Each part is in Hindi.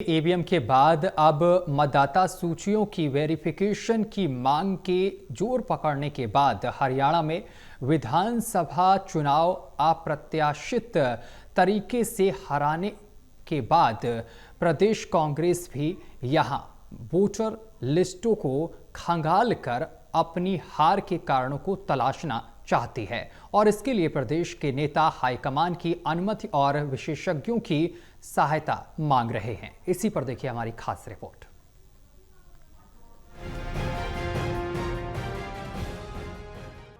ईवीएम के बाद अब मतदाता सूचियों की वेरिफिकेशन की मांग के जोर पकड़ने के बाद हरियाणा में विधानसभा चुनाव अप्रत्याशित तरीके से हारने के बाद प्रदेश कांग्रेस भी यहां वोटर लिस्टों को खंगाल कर अपनी हार के कारणों को तलाशना चाहती है और इसके लिए प्रदेश के नेता हाईकमान की अनुमति और विशेषज्ञों की सहायता मांग रहे हैं। इसी पर देखिए हमारी खास रिपोर्ट।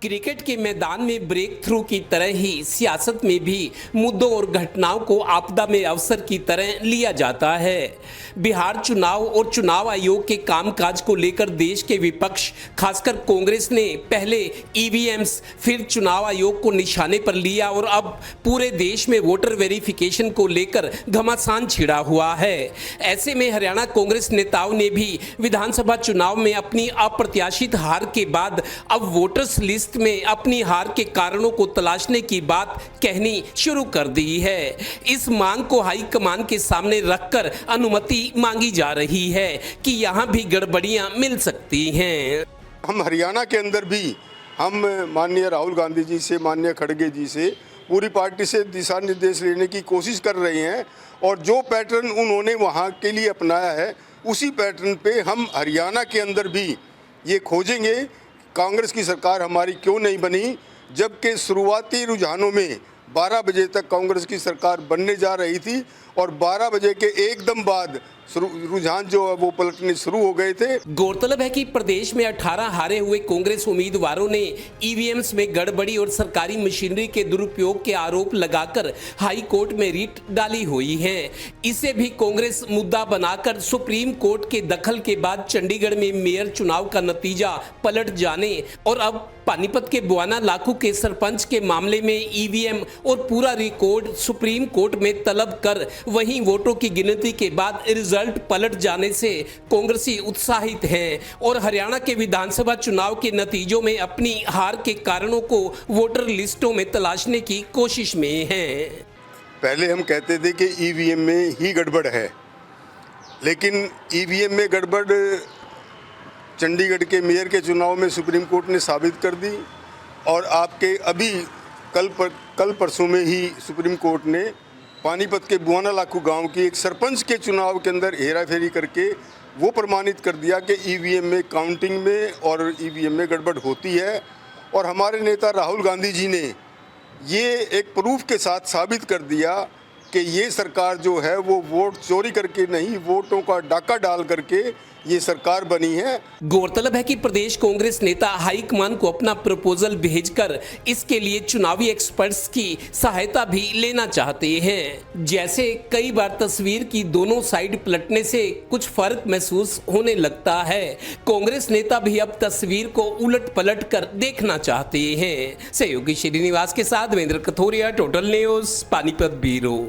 क्रिकेट के मैदान में ब्रेक थ्रू की तरह ही सियासत में भी मुद्दों और घटनाओं को आपदा में अवसर की तरह लिया जाता है। बिहार चुनाव और चुनाव आयोग के कामकाज को लेकर देश के विपक्ष खासकर कांग्रेस ने पहले ईवीएम्स फिर चुनाव आयोग को निशाने पर लिया और अब पूरे देश में वोटर वेरिफिकेशन को लेकर घमासान छिड़ा हुआ है। ऐसे में हरियाणा कांग्रेस नेताओं ने भी विधानसभा चुनाव में अपनी अप्रत्याशित हार के बाद अब वोटर्स लिस्ट में अपनी हार के कारणों को तलाशने की बात कहनी शुरू कर दी है। इस मांग को हाईकमान के सामने रखकर अनुमति मांगी जा रही है कि यहां भी गड़बड़ियां मिल सकती हैं। हम हरियाणा के अंदर भी हम माननीय राहुल गांधी जी से, माननीय खड़गे जी से, पूरी पार्टी से दिशा निर्देश लेने की कोशिश कर रहे हैं और जो पैटर्न उन्होंने वहां के लिए अपनाया है उसी पैटर्न पे हम हरियाणा के अंदर भी ये खोजेंगे कांग्रेस की सरकार हमारी क्यों नहीं बनी, जबकि शुरुआती रुझानों में 12 बजे तक कांग्रेस की सरकार बनने जा रही थी और 12 बजे के एकदम बाद रुझान जो है वो पलटने शुरू हो गए थे। गौरतलब है कि प्रदेश में 18 हारे हुए कांग्रेस उम्मीदवारों ने ईवीएम्स में गड़बड़ी और सरकारी मशीनरी के दुरुपयोग के आरोप लगाकर हाई कोर्ट में रिट डाली हुई है। इसे भी कांग्रेस मुद्दा बनाकर सुप्रीम कोर्ट के दखल के बाद चंडीगढ़ में मेयर चुनाव का नतीजा पलट जाने और अब पानीपत के बुआना लाखू के सरपंच के मामले में ईवीएम और पूरा रिकॉर्ड सुप्रीम कोर्ट में तलब कर वहीं वोटों की गिनती के बाद रिजल्ट पलट जाने से कांग्रेसी उत्साहित हैं और हरियाणा के विधानसभा चुनाव के नतीजों में अपनी हार के कारणों को वोटर लिस्टों में तलाशने की कोशिश में हैं। पहले हम कहते थे कि ईवीएम में ही गड़बड़ है, लेकिन ईवीएम में गड़बड़ चंडीगढ़ के मेयर के चुनाव में सुप्रीम कोर्ट ने साबित कर दी और आपके अभी कल परसों में ही सुप्रीम कोर्ट ने पानीपत के बुआना लाखू गांव की एक सरपंच के चुनाव के अंदर हेराफेरी करके वो प्रमाणित कर दिया कि ईवीएम में काउंटिंग में और ईवीएम में गड़बड़ होती है। और हमारे नेता राहुल गांधी जी ने ये एक प्रूफ के साथ साबित कर दिया कि ये सरकार जो है वो वोट चोरी करके नहीं, वोटों का डाका डाल करके ये सरकार बनी है। गौरतलब है कि प्रदेश कांग्रेस नेता हाईकमान को अपना प्रपोजल भेजकर इसके लिए चुनावी एक्सपर्ट्स की सहायता भी लेना चाहते हैं। जैसे कई बार तस्वीर की दोनों साइड पलटने से कुछ फर्क महसूस होने लगता है, कांग्रेस नेता भी अब तस्वीर को उलट पलट कर देखना चाहते हैं। सहयोगी श्रीनिवास के साथ Devendra Kathoria, total news, Panipat bureau.